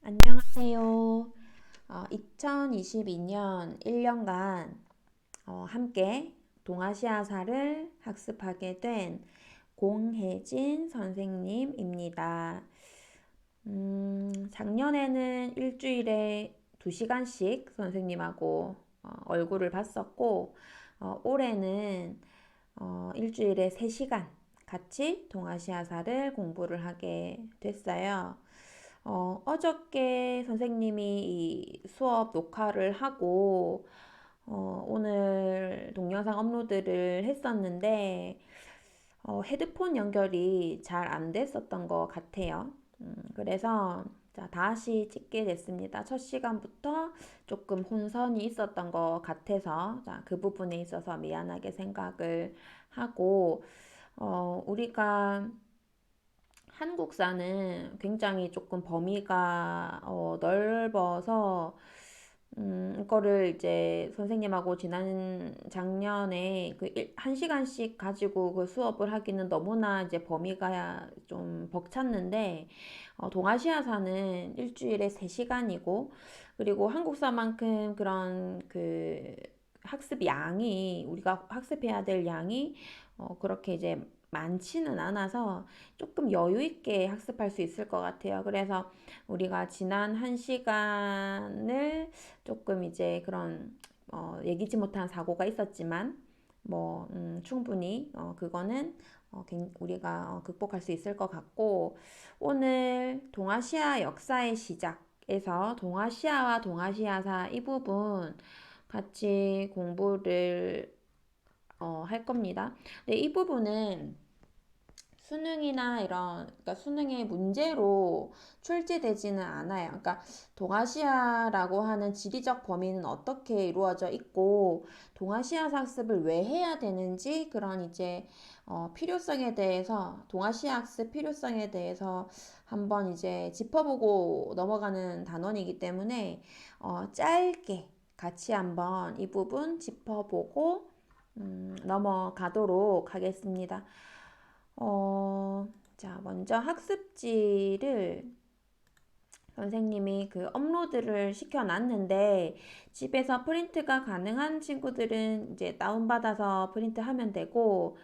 안녕하세요. 2022년 1년간 함께 동아시아사를 학습하게 된 공혜진 선생님입니다. 작년에는 일주일에 2시간씩 선생님하고 얼굴을 봤었고, 올해는 일주일에 3시간 같이 동아시아사를 공부를 하게 됐어요. 어저께 선생님이 이 수업 녹화를 하고, 오늘 동영상 업로드를 했었는데, 헤드폰 연결이 잘 안 됐었던 것 같아요. 그래서 자, 다시 찍게 됐습니다. 첫 시간부터 조금 혼선이 있었던 것 같아서, 자, 그 부분에 있어서 미안하게 생각을 하고, 우리가 한국사는 굉장히 조금 범위가 넓어서 이거를 이제 선생님하고 지난 작년에 그 1시간씩 가지고 그 수업을 하기는 너무나 이제 범위가 좀 벅찼는데, 동아시아사는 일주일에 3시간이고, 그리고 한국사만큼 그런 그 학습 양이, 우리가 학습해야 될 양이 그렇게 이제 많지는 않아서 조금 여유 있게 학습할 수 있을 것 같아요. 그래서 우리가 지난 1시간을 조금 이제 그런 예기치 못한 사고가 있었지만 뭐 충분히 그거는 우리가 극복할 수 있을 것 같고, 오늘 동아시아 역사의 시작에서 동아시아와 동아시아사 이 부분 같이 공부를 할 겁니다. 근데 이 부분은 수능이나 이런, 그러니까 수능의 문제로 출제되지는 않아요. 그러니까 동아시아라고 하는 지리적 범위는 어떻게 이루어져 있고, 동아시아 학습을 왜 해야 되는지, 그런 이제 필요성에 대해서, 동아시아 학습 필요성에 대해서 한번 이제 짚어보고 넘어가는 단원이기 때문에 짧게 같이 한번 이 부분 짚어보고 넘어가도록 하겠습니다. 자, 먼저 학습지를 선생님이 그 업로드를 시켜놨는데, 집에서 프린트가 가능한 친구들은 이제 다운받아서 프린트하면 되고,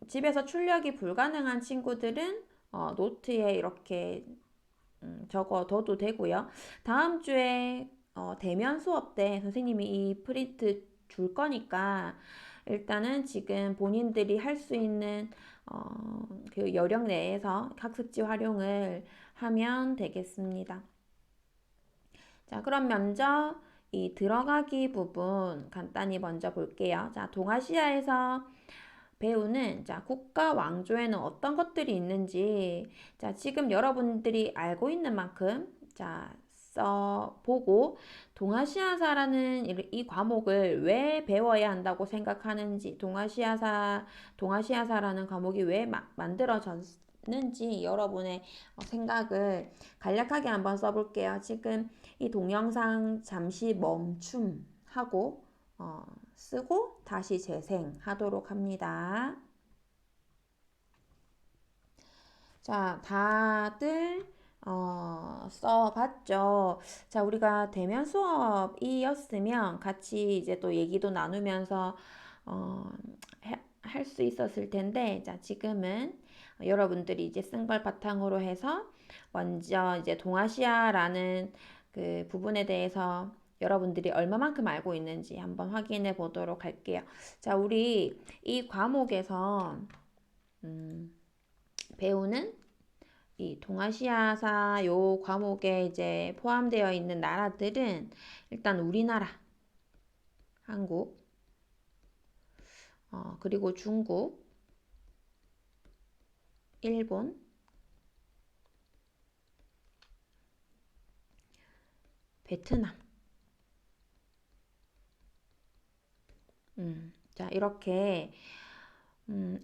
집에서 출력이 불가능한 친구들은 노트에 이렇게 적어둬도 되고요. 다음 주에 대면 수업 때 선생님이 이 프린트 줄 거니까 일단은 지금 본인들이 할 수 있는 그 여력 내에서 학습지 활용을 하면 되겠습니다. 자, 그럼 먼저 이 들어가기 부분 간단히 먼저 볼게요. 자, 동아시아에서 배우는, 자, 국가 왕조에는 어떤 것들이 있는지, 자, 지금 여러분들이 알고 있는 만큼, 자, 써보고, 동아시아사라는 이 과목을 왜 배워야 한다고 생각하는지, 동아시아사라는 과목이 왜 만들어졌는지 여러분의 생각을 간략하게 한번 써볼게요. 지금 이 동영상 잠시 멈춤하고, 쓰고 다시 재생하도록 합니다. 자, 다들 써봤죠? 자, 우리가 대면 수업이었으면 같이 이제 또 얘기도 나누면서 할 수 있었을 텐데, 자, 지금은 여러분들이 이제 쓴 걸 바탕으로 해서 먼저 이제 동아시아라는 그 부분에 대해서 여러분들이 얼마만큼 알고 있는지 한번 확인해 보도록 할게요. 자, 우리 이 과목에서 배우는 이 동아시아사 요 과목에 이제 포함되어 있는 나라들은 일단 우리나라, 한국, 그리고 중국, 일본, 베트남. 자, 이렇게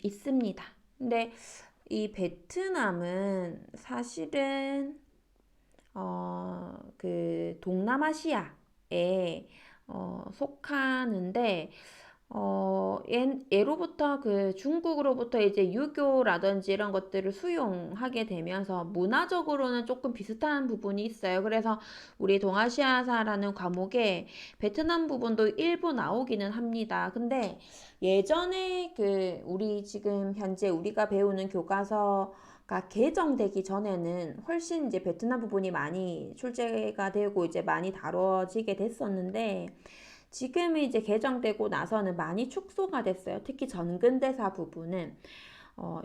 있습니다. 근데 이 베트남은 사실은 그 동남아시아에 속하는데 예로부터 그 중국으로부터 이제 유교라든지 이런 것들을 수용하게 되면서 문화적으로는 조금 비슷한 부분이 있어요. 그래서 우리 동아시아사라는 과목에 베트남 부분도 일부 나오기는 합니다. 근데 예전에 그 우리 지금 현재 우리가 배우는 교과서가 개정되기 전에는 훨씬 이제 베트남 부분이 많이 출제가 되고 이제 많이 다뤄지게 됐었는데 지금이 이제 개정되고 나서는 많이 축소가 됐어요. 특히 전근대사 부분은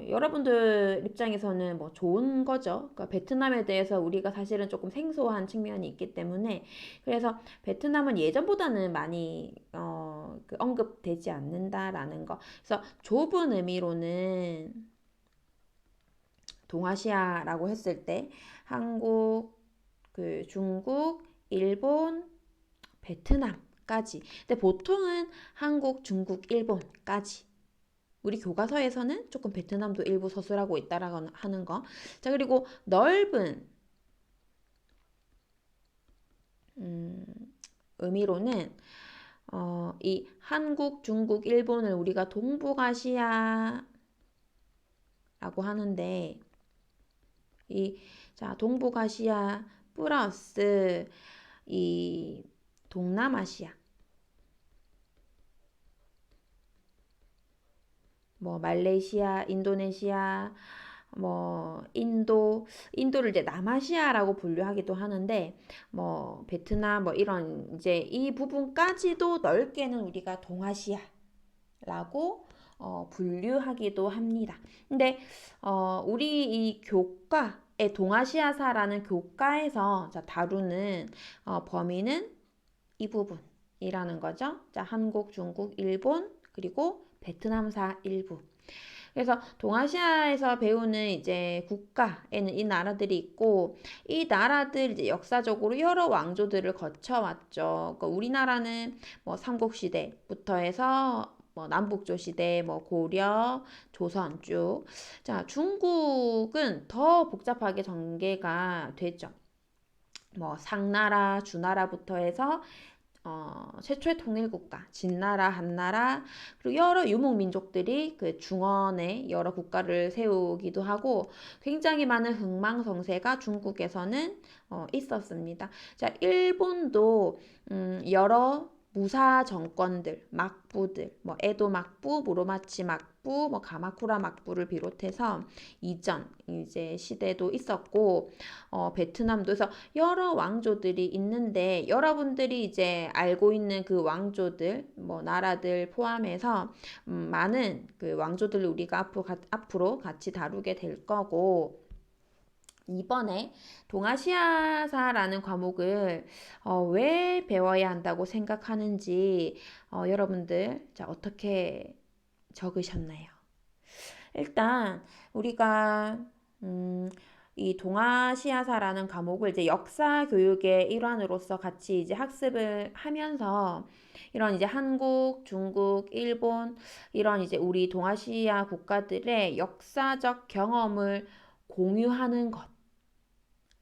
여러분들 입장에서는 뭐 좋은 거죠. 그러니까 베트남에 대해서 우리가 사실은 조금 생소한 측면이 있기 때문에 그래서 베트남은 예전보다는 많이 그 언급되지 않는다라는 거. 그래서 좁은 의미로는 동아시아라고 했을 때 한국, 그 중국, 일본, 베트남까지. 근데 보통은 한국, 중국, 일본까지. 우리 교과서에서는 조금 베트남도 일부 서술하고 있다라고 하는 거. 자, 그리고 넓은 의미로는 이 한국, 중국, 일본을 우리가 동북아시아라고 하는데 자, 동북아시아 플러스 이 동남아시아 뭐 말레이시아, 인도네시아, 뭐 인도를 이제 남아시아라고 분류하기도 하는데 뭐 베트남 뭐 이런 이제 이 부분까지도 넓게는 우리가 동아시아라고 분류하기도 합니다. 근데 우리 이 교과에 동아시아사라는 교과에서 자, 다루는 범위는 이 부분이라는 거죠. 자, 한국, 중국, 일본 그리고 베트남사 일부. 그래서 동아시아에서 배우는 이제 국가에는 이 나라들이 있고 이 나라들 이제 역사적으로 여러 왕조들을 거쳐왔죠. 그러니까 우리나라는 뭐 삼국시대부터 해서 뭐 남북조 시대, 뭐 고려, 조선 쭉. 자, 중국은 더 복잡하게 전개가 되죠. 뭐 상나라, 주나라부터 해서 최초의 통일국가, 진나라, 한나라, 그리고 여러 유목민족들이 그 중원에 여러 국가를 세우기도 하고 굉장히 많은 흥망성쇠가 중국에서는 있었습니다. 자, 일본도 여러 무사 정권들, 막부들, 뭐 에도 막부, 무로마치 막부, 뭐 가마쿠라 막부를 비롯해서 이전 이제 시대도 있었고 베트남도 그래서 여러 왕조들이 있는데 여러분들이 이제 알고 있는 그 왕조들, 뭐 나라들 포함해서 많은 그 왕조들을 우리가 앞으로 같이 다루게 될 거고 이번에 동아시아사라는 과목을 왜 배워야 한다고 생각하는지 여러분들 자 어떻게 적으셨나요? 일단 우리가 이 동아시아사라는 과목을 이제 역사 교육의 일환으로서 같이 이제 학습을 하면서 이런 이제 한국, 중국, 일본 이런 이제 우리 동아시아 국가들의 역사적 경험을 공유하는 것,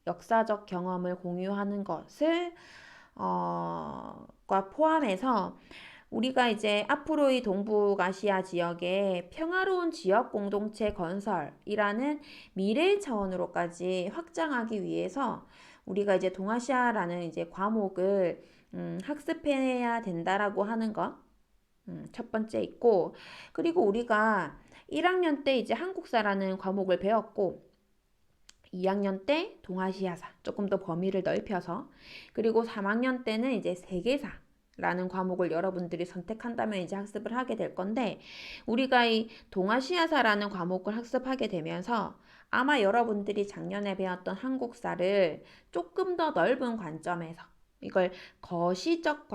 역사적 경험을 공유하는 것을 과 포함해서 우리가 이제 앞으로 이 동북아시아 지역에 평화로운 지역 공동체 건설이라는 미래 차원으로까지 확장하기 위해서 우리가 이제 동아시아라는 이제 과목을 학습해야 된다라고 하는 거. 첫 번째 있고, 그리고 우리가 1학년 때 이제 한국사라는 과목을 배웠고, 2학년 때 동아시아사 조금 더 범위를 넓혀서 그리고 3학년 때는 이제 세계사 라는 과목을 여러분들이 선택한다면 이제 학습을 하게 될 건데 우리가 이 동아시아사라는 과목을 학습하게 되면서 아마 여러분들이 작년에 배웠던 한국사를 조금 더 넓은 관점에서 이걸 거시적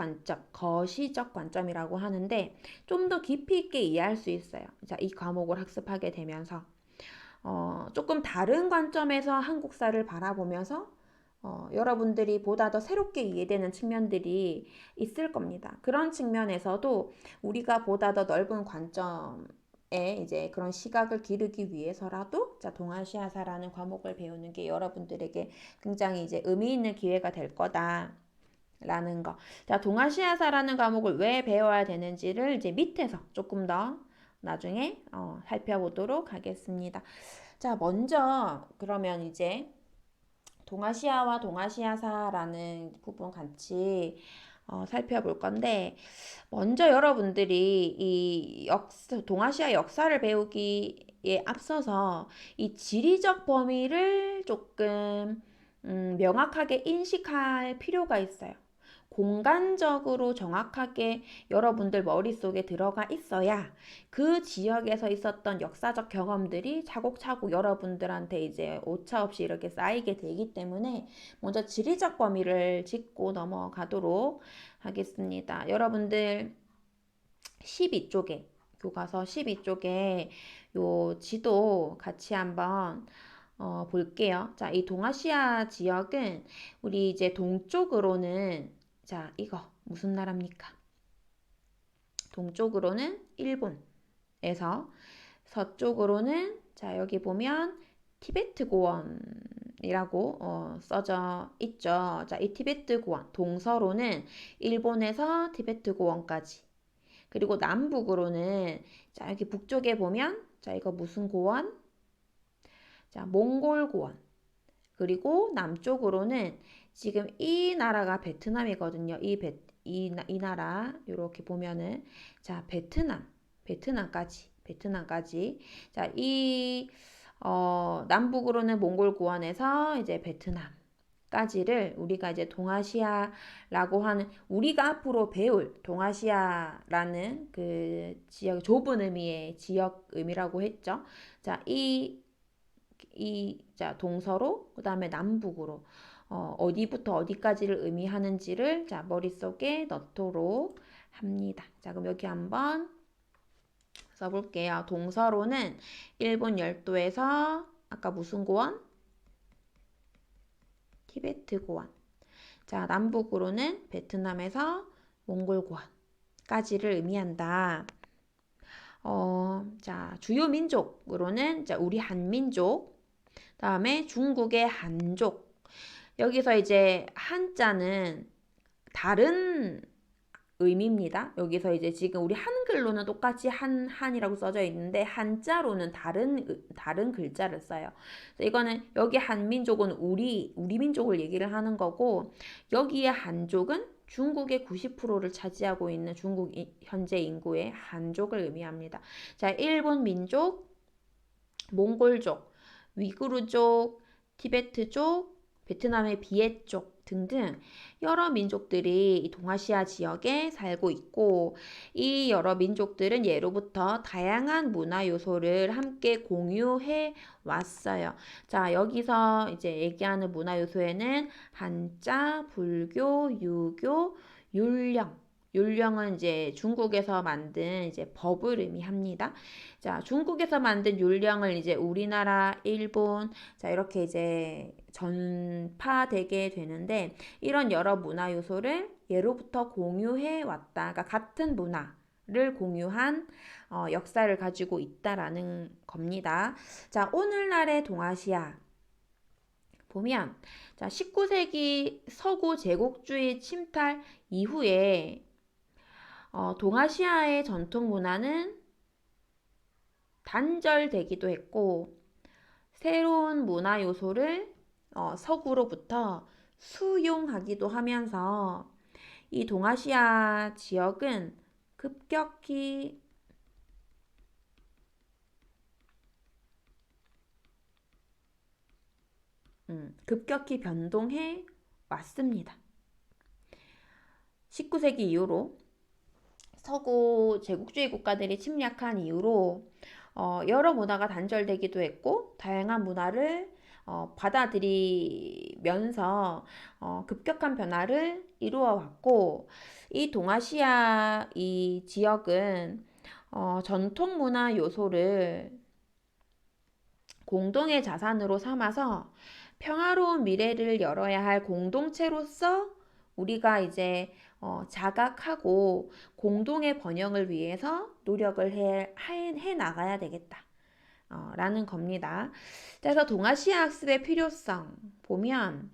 관점이라고 하는데 좀 더 깊이 있게 이해할 수 있어요. 자, 이 과목을 학습하게 되면서 조금 다른 관점에서 한국사를 바라보면서 여러분들이 보다 더 새롭게 이해되는 측면들이 있을 겁니다. 그런 측면에서도 우리가 보다 더 넓은 관점에 이제 그런 시각을 기르기 위해서라도 자, 동아시아사라는 과목을 배우는 게 여러분들에게 굉장히 이제 의미 있는 기회가 될 거다. 라는 거. 자, 동아시아사라는 과목을 왜 배워야 되는지를 이제 밑에서 조금 더 나중에 살펴보도록 하겠습니다. 자, 먼저 그러면 이제 동아시아와 동아시아사라는 부분 같이 살펴볼 건데, 먼저 여러분들이 동아시아 역사를 배우기에 앞서서 이 지리적 범위를 조금 명확하게 인식할 필요가 있어요. 공간적으로 정확하게 여러분들 머릿속에 들어가 있어야 그 지역에서 있었던 역사적 경험들이 차곡차곡 여러분들한테 이제 오차 없이 이렇게 쌓이게 되기 때문에 먼저 지리적 범위를 짚고 넘어가도록 하겠습니다. 여러분들 12쪽에 교과서 12쪽에 요 지도 같이 한번 볼게요. 자, 이 동아시아 지역은 우리 이제 동쪽으로는 자, 이거 무슨 나라입니까? 동쪽으로는 일본에서 서쪽으로는 자, 여기 보면 티베트 고원이라고 써져 있죠. 자, 이 티베트 고원 동서로는 일본에서 티베트 고원까지. 그리고 남북으로는 자, 여기 북쪽에 보면 자, 이거 무슨 고원? 자, 몽골 고원. 그리고 남쪽으로는 지금 이 나라가 베트남이거든요. 이 나라 이렇게 보면은 자, 베트남까지. 자, 남북으로는 몽골 고원에서 이제 베트남까지를 우리가 이제 동아시아라고 하는 우리가 앞으로 배울 동아시아라는 그 지역 좁은 의미의 지역 의미라고 했죠. 자, 자, 동서로, 그 다음에 남북으로, 어디부터 어디까지를 의미하는지를 자, 머릿속에 넣도록 합니다. 자, 그럼 여기 한번 써볼게요. 동서로는 일본 열도에서 아까 무슨 고원? 티베트 고원. 자, 남북으로는 베트남에서 몽골 고원까지를 의미한다. 자, 주요 민족으로는 자, 우리 한민족, 다음에 중국의 한족. 여기서 이제 한자는 다른 의미입니다. 여기서 이제 지금 우리 한글로는 똑같이 한이라고 써져 있는데 한자로는 다른 글자를 써요. 이거는 여기 한민족은 우리 민족을 얘기를 하는 거고 여기에 한족은 중국의 90%를 차지하고 있는 중국 현재 인구의 한족을 의미합니다. 자, 일본 민족, 몽골족, 위구르족, 티베트족, 베트남의 비해족 등등 여러 민족들이 이 동아시아 지역에 살고 있고 이 여러 민족들은 예로부터 다양한 문화 요소를 함께 공유해 왔어요. 자, 여기서 이제 얘기하는 문화 요소에는 한자, 불교, 유교, 율령은 이제 중국에서 만든 이제 법을 의미합니다. 자, 중국에서 만든 율령을 이제 우리나라, 일본, 자, 이렇게 이제 전파되게 되는데, 이런 여러 문화 요소를 예로부터 공유해 왔다. 그러니까 같은 문화를 공유한 역사를 가지고 있다라는 겁니다. 자, 오늘날의 동아시아 보면, 자, 19세기 서구 제국주의 침탈 이후에 동아시아의 전통 문화는 단절되기도 했고 새로운 문화 요소를 서구로부터 수용하기도 하면서 이 동아시아 지역은 급격히 변동해 왔습니다. 19세기 이후로 서구 제국주의 국가들이 침략한 이후로 여러 문화가 단절되기도 했고 다양한 문화를 받아들이면서 급격한 변화를 이루어 왔고 이 동아시아 이 지역은 전통 문화 요소를 공동의 자산으로 삼아서 평화로운 미래를 열어야 할 공동체로서 우리가 이제 자각하고 공동의 번영을 위해서 노력을 해 나가야 되겠다. 라는 겁니다. 그래서 동아시아 학습의 필요성 보면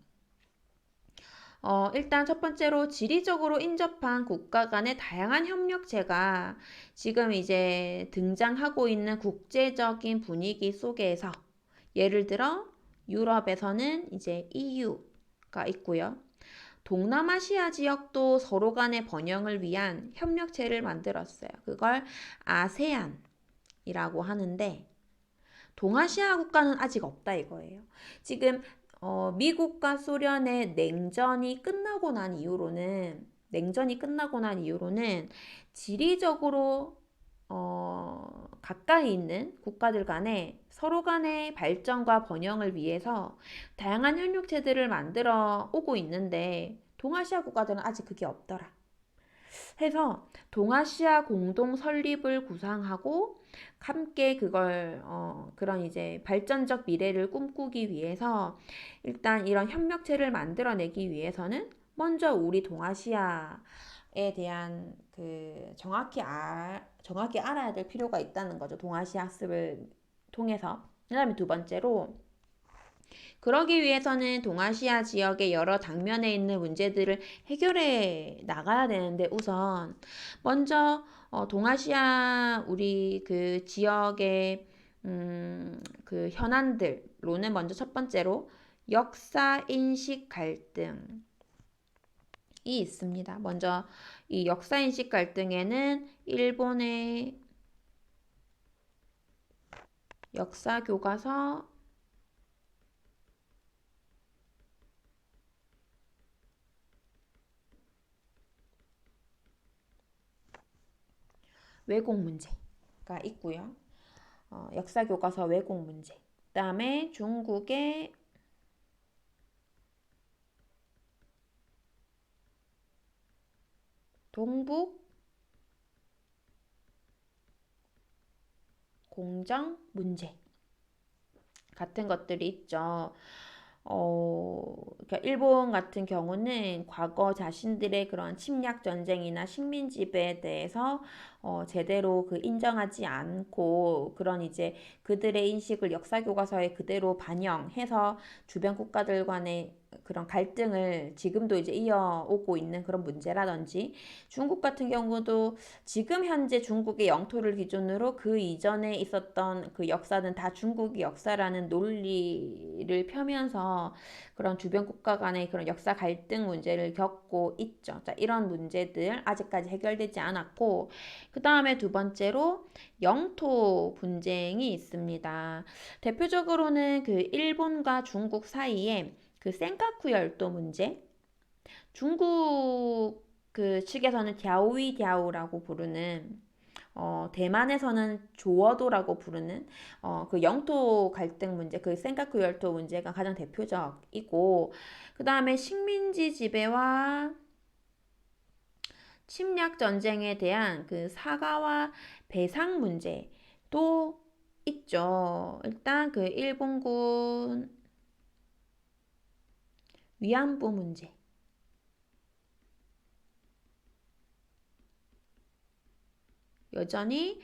일단 첫 번째로 지리적으로 인접한 국가 간의 다양한 협력체가 지금 이제 등장하고 있는 국제적인 분위기 속에서 예를 들어 유럽에서는 이제 EU가 있고요. 동남아시아 지역도 서로 간의 번영을 위한 협력체를 만들었어요. 그걸 아세안이라고 하는데 동아시아 국가는 아직 없다 이거예요. 지금 미국과 소련의 냉전이 끝나고 난 이후로는 지리적으로 가까이 있는 국가들 간에 서로 간의 발전과 번영을 위해서 다양한 협력체들을 만들어 오고 있는데 동아시아 국가들은 아직 그게 없더라. 해서 동아시아 공동 설립을 구상하고 함께 그걸 그런 이제 발전적 미래를 꿈꾸기 위해서 일단 이런 협력체를 만들어내기 위해서는 먼저 우리 동아시아에 대한 그 정확히 알아야 될 필요가 있다는 거죠. 동아시아 학습을 통해서. 그다음에 두 번째로 그러기 위해서는 동아시아 지역의 여러 당면에 있는 문제들을 해결해 나가야 되는데 우선 먼저 동아시아 우리 그 지역의 그 현안들로는 먼저 첫 번째로 역사 인식 갈등이 있습니다. 먼저 이 역사 인식 갈등에는 일본의 역사 교과서 왜곡 문제가 있고요. 역사 교과서 왜곡 문제. 그다음에 중국의 동북 공정 문제 같은 것들이 있죠. 그러니까 일본 같은 경우는 과거 자신들의 그런 침략 전쟁이나 식민 지배에 대해서 제대로 그 인정하지 않고 그런 이제 그들의 인식을 역사 교과서에 그대로 반영해서 주변 국가들 간의 그런 갈등을 지금도 이제 이어오고 있는 그런 문제라든지 중국 같은 경우도 지금 현재 중국의 영토를 기준으로 그 이전에 있었던 그 역사는 다 중국의 역사라는 논리를 펴면서 그런 주변 국가 간의 그런 역사 갈등 문제를 겪고 있죠. 자, 이런 문제들 아직까지 해결되지 않았고 그 다음에 두 번째로 영토 분쟁이 있습니다. 대표적으로는 그 일본과 중국 사이에 그 센카쿠 열도 문제 중국 그 측에서는 갸오위갸오라고 부르는 대만에서는 조어도라고 부르는 그 영토 갈등 문제, 그 센카쿠 열도 문제가 가장 대표적이고 그 다음에 식민지 지배와 침략 전쟁에 대한 그 사과와 배상 문제도 있죠. 일단 그 일본군 위안부 문제. 여전히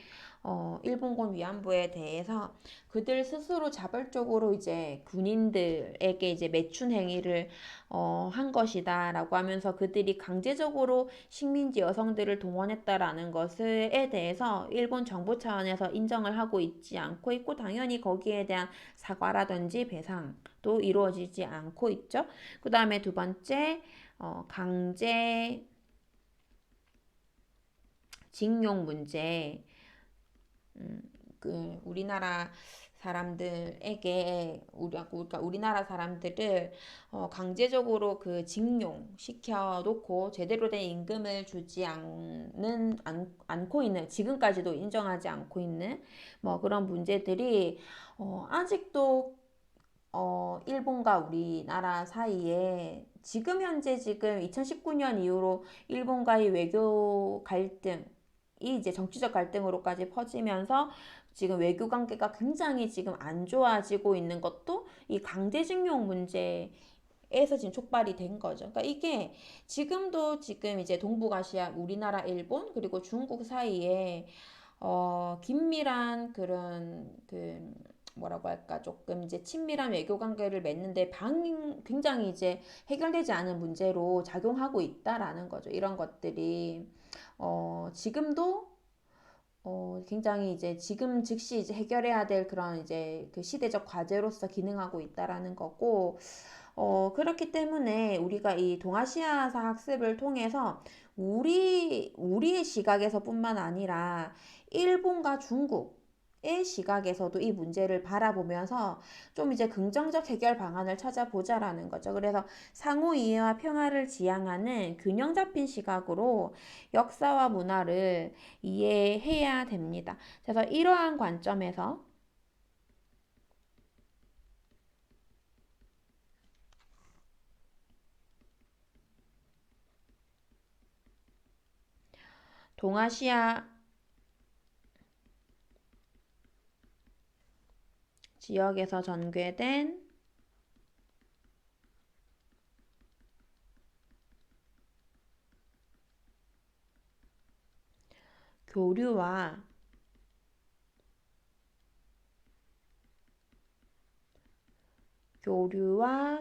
일본군 위안부에 대해서 그들 스스로 자발적으로 이제 군인들에게 이제 매춘 행위를 한 것이다라고 하면서 그들이 강제적으로 식민지 여성들을 동원했다라는 것에 대해서 일본 정부 차원에서 인정을 하고 있지 않고 있고 당연히 거기에 대한 사과라든지 배상도 이루어지지 않고 있죠. 그 다음에 두 번째 강제 징용 문제. 그 우리나라 사람들에게 그러니까 우리나라 사람들을 강제적으로 그 징용 시켜 놓고 제대로 된 임금을 주지 않고 있는 지금까지도 인정하지 않고 있는 뭐 그런 문제들이 아직도 일본과 우리나라 사이에 지금 현재 지금 2019년 이후로 일본과의 외교 갈등이 이제 정치적 갈등으로까지 퍼지면서 지금 외교 관계가 굉장히 지금 안 좋아지고 있는 것도 이 강제징용 문제에서 지금 촉발이 된 거죠. 그러니까 이게 지금도 지금 이제 동북아시아 우리나라, 일본 그리고 중국 사이에 긴밀한 그런 그 뭐라고 할까, 조금 이제 친밀한 외교 관계를 맺는데 굉장히 이제 해결되지 않은 문제로 작용하고 있다라는 거죠. 이런 것들이 지금도 굉장히 이제 지금 즉시 이제 해결해야 될 그런 이제 그 시대적 과제로서 기능하고 있다라는 거고, 그렇기 때문에 우리가 이 동아시아사 학습을 통해서 우리의 시각에서뿐만 아니라 일본과 중국의 시각에서도 이 문제를 바라보면서 좀 이제 긍정적 해결 방안을 찾아보자라는 거죠. 그래서 상호 이해와 평화를 지향하는 균형 잡힌 시각으로 역사와 문화를 이해해야 됩니다. 그래서 이러한 관점에서 동아시아 지역에서 전개된 교류와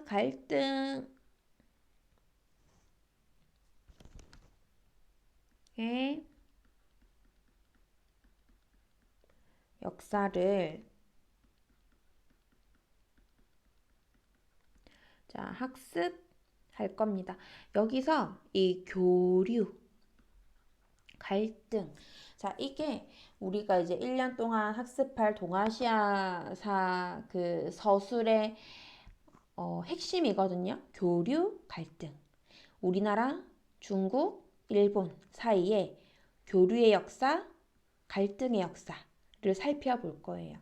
갈등의 역사를 학습할 겁니다. 여기서 이 교류, 갈등, 이게 우리가 이제 1년 동안 학습할 동아시아사 그 서술의 핵심이거든요. 교류, 갈등. 우리나라, 중국, 일본 사이에 교류의 역사, 갈등의 역사를 살펴볼 거예요.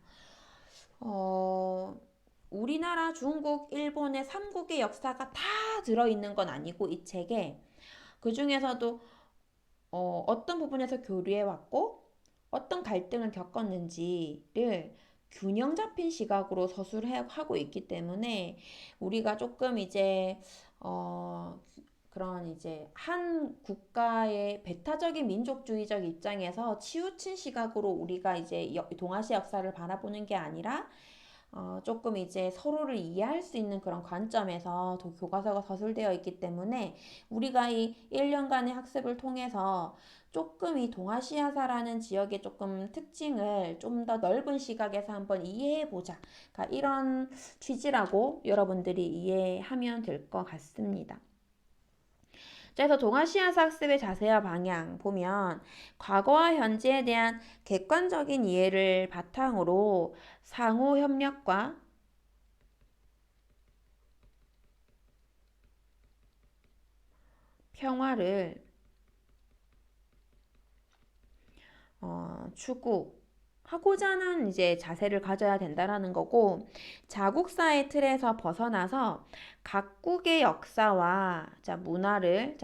우리나라, 중국, 일본의 3국의 역사가 다 들어있는 건 아니고 이 책에 그 중에서도 어떤 부분에서 교류해 왔고 어떤 갈등을 겪었는지를 균형 잡힌 시각으로 서술하고 있기 때문에 우리가 조금 이제 그런 이제 한 국가의 배타적인 민족주의적 입장에서 치우친 시각으로 우리가 이제 동아시아 역사를 바라보는 게 아니라 조금 이제 서로를 이해할 수 있는 그런 관점에서 교과서가 서술되어 있기 때문에 우리가 이 1년간의 학습을 통해서 조금 이 동아시아사라는 지역의 조금 특징을 좀 더 넓은 시각에서 한번 이해해 보자. 그러니까 이런 취지라고 여러분들이 이해하면 될 것 같습니다. 그래서 동아시아사 학습의 자세와 방향 보면 과거와 현재에 대한 객관적인 이해를 바탕으로 상호 협력과 평화를 추구하고자 하는 이제 자세를 가져야 된다라는 거고, 자국사의 틀에서 벗어나서 각국의 역사와 문화를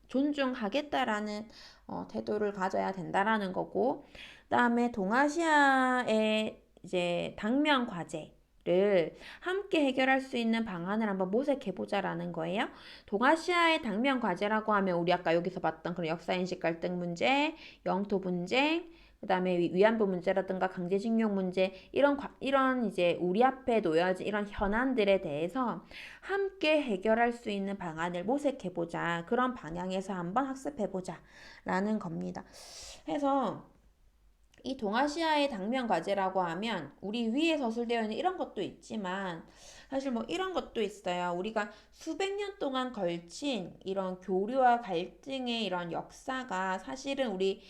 존중하겠다라는 태도를 가져야 된다라는 거고, 그다음에 동아시아의 이제 당면 과제를 함께 해결할 수 있는 방안을 한번 모색해 보자라는 거예요. 동아시아의 당면 과제라고 하면 우리 아까 여기서 봤던 그런 역사인식 갈등 문제, 영토 분쟁, 그다음에 위안부 문제라든가 강제징용 문제, 이런 이제 우리 앞에 놓여진 이런 현안들에 대해서 함께 해결할 수 있는 방안을 모색해 보자. 그런 방향에서 한번 학습해 보자라는 겁니다. 해서 이 동아시아의 당면 과제라고 하면 우리 위에 서술되어 있는 이런 것도 있지만 사실 뭐 이런 것도 있어요. 우리가 수백 년 동안 걸친 이런 교류와 갈등의 이런 역사가 사실은 우리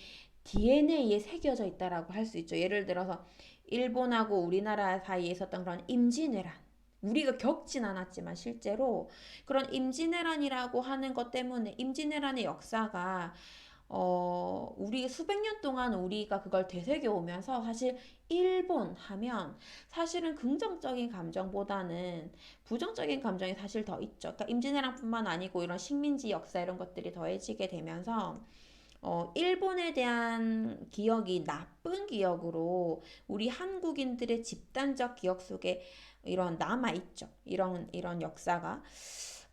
DNA에 새겨져 있다라고 할 수 있죠. 예를 들어서 일본하고 우리나라 사이에 있었던 그런 임진왜란. 우리가 겪진 않았지만 실제로 그런 임진왜란이라고 하는 것 때문에 임진왜란의 역사가 우리 수백 년 동안 우리가 그걸 되새겨 오면서 사실 일본 하면 사실은 긍정적인 감정보다는 부정적인 감정이 사실 더 있죠. 그러니까 임진왜란뿐만 아니고 이런 식민지 역사 이런 것들이 더해지게 되면서 일본에 대한 기억이 나쁜 기억으로 우리 한국인들의 집단적 기억 속에 이런 남아있죠. 이런 역사가.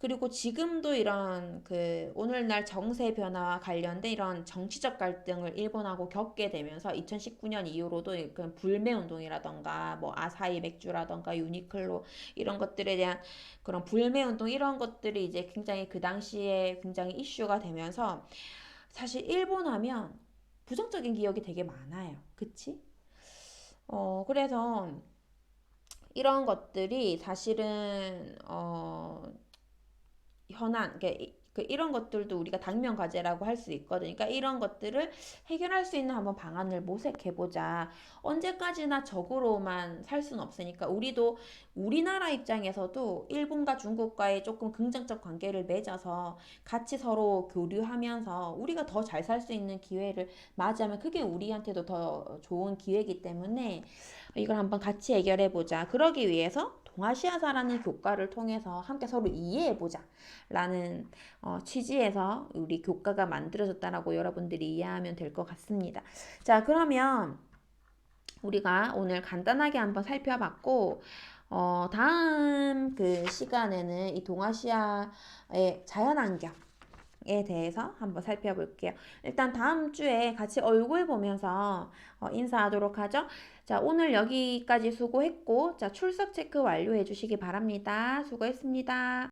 그리고 지금도 이런 그 오늘날 정세 변화와 관련된 이런 정치적 갈등을 일본하고 겪게 되면서 2019년 이후로도 그 불매 운동이라던가 뭐 아사히 맥주라던가 유니클로 이런 것들에 대한 그런 불매 운동 이런 것들이 이제 굉장히 그 당시에 굉장히 이슈가 되면서 사실 일본 하면 부정적인 기억이 되게 많아요. 그치? 그래서 이런 것들이 사실은 현안, 이런 것들도 우리가 당면 과제라고 할 수 있거든요. 그러니까 이런 것들을 해결할 수 있는 한번 방안을 모색해보자. 언제까지나 적으로만 살 수는 없으니까 우리도 우리나라 입장에서도 일본과 중국과의 조금 긍정적 관계를 맺어서 같이 서로 교류하면서 우리가 더 잘 살 수 있는 기회를 맞이하면 그게 우리한테도 더 좋은 기회이기 때문에 이걸 한번 같이 해결해보자. 그러기 위해서 동아시아사라는 교과를 통해서 함께 서로 이해해보자. 라는 취지에서 우리 교과가 만들어졌다라고 여러분들이 이해하면 될 것 같습니다. 자, 그러면 우리가 오늘 간단하게 한번 살펴봤고, 다음 그 시간에는 이 동아시아의 자연환경, 에 대해서 한번 살펴볼게요. 일단 다음 주에 같이 얼굴 보면서 인사하도록 하죠. 자, 오늘 여기까지 수고했고, 자, 출석 체크 완료해 주시기 바랍니다. 수고했습니다.